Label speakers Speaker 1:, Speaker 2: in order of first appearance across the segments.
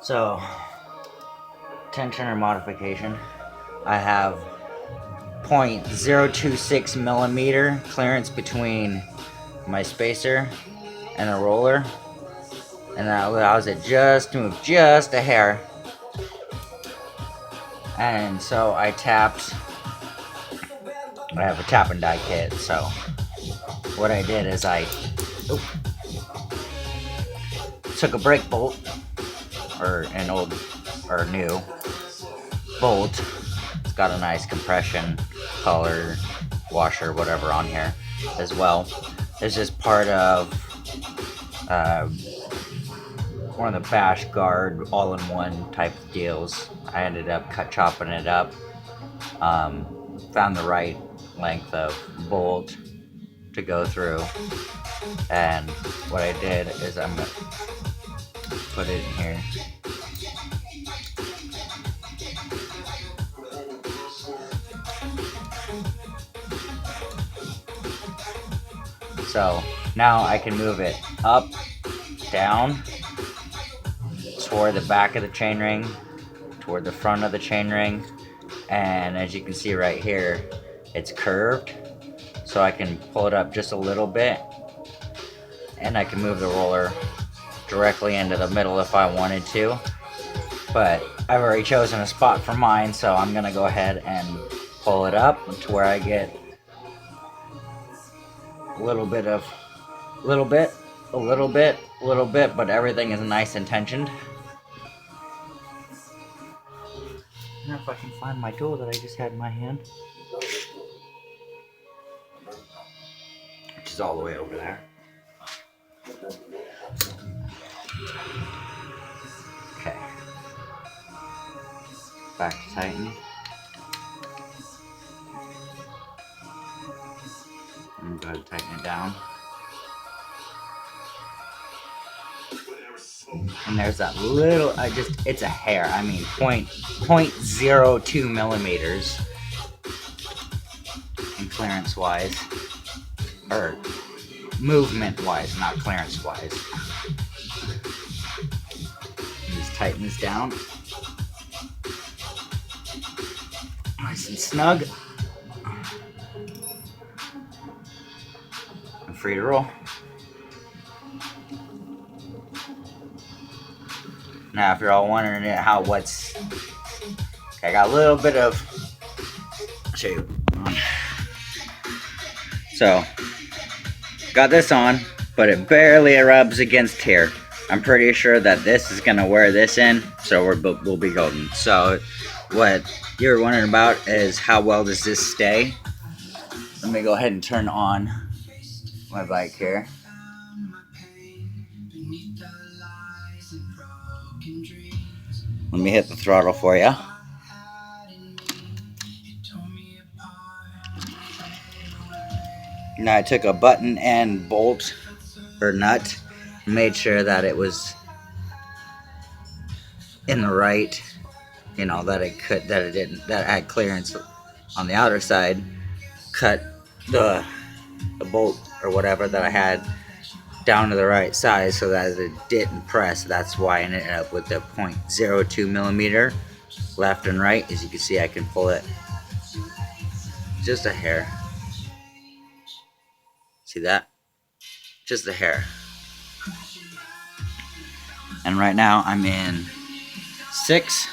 Speaker 1: So, tension or modification. I have 0.026 millimeter clearance between my spacer and the roller, and that allows it just to move just a hair. And so I have a tap and die kit, so what I did is I took a brake bolt, or an old or new bolt. It's got a nice compression color washer, whatever, on here as well. It's just part of uh, one of the bash guard all-in-one type of deals. I ended up chopping it up, found the right length of bolt to go through, and what I did is I'm gonna put it in here. So now I can move it up, down, toward the back of the chainring, toward the front of the chainring, and as you can see right here, it's curved, so I can pull it up just a little bit, and I can move the roller directly into the middle if I wanted to, but I've already chosen a spot for mine, so I'm gonna go ahead and pull it up to where I get a little bit, but everything is nice and tensioned. I don't know if I can find my tool that I just had in my hand, which is all the way over there. Okay. Back to tighten. And go ahead and tighten it down. And there's that little, it's a hair. I mean, 0.02 millimeters in clearance wise, or movement wise, not clearance wise. Just tighten this down. Nice and snug. I'm free to roll. Now, if you're all wondering I got a little bit of, I'll show you. So, got this on, but it barely rubs against here. I'm pretty sure that this is gonna wear this in, so we'll be golden. So, what you're wondering about is how well does this stay? Let me go ahead and turn on my bike here. Let me hit the throttle for you. Now I took a button and bolt or nut, made sure that it was in the right, that that had clearance on the outer side. Cut the bolt or whatever that I had down to the right size so that it didn't press. That's why I ended up with the 0.02 millimeter left and right. As you can see, I can pull it just a hair. See that? Just a hair. And right now I'm in 6.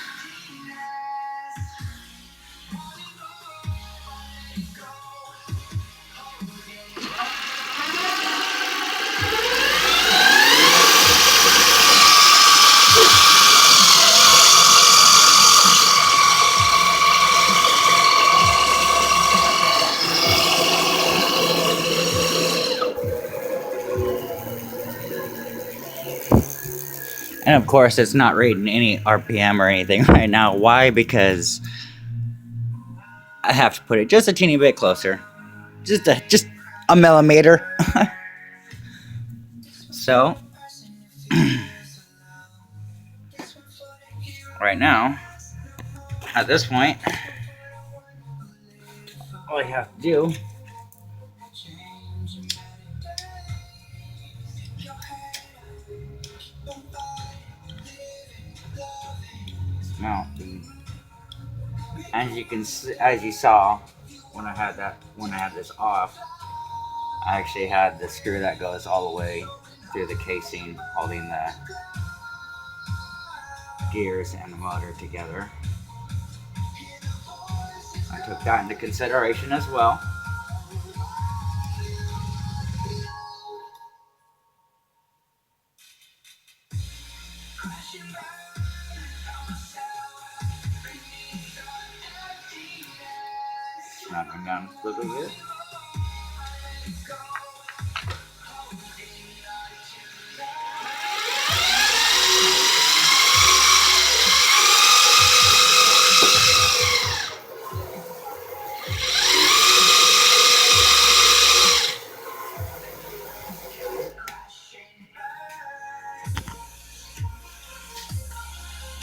Speaker 1: And of course, it's not reading any RPM or anything right now. Why? Because I have to put it just a teeny bit closer. Just a millimeter. So, right now, at this point, all I have to do mounting. As you saw, when I had this off, I actually had the screw that goes all the way through the casing, holding the gears and the motor together. I took that into consideration as well. Snapping down a little bit.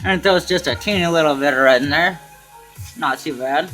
Speaker 1: And it throws just a teeny little bit right in there. Not too bad.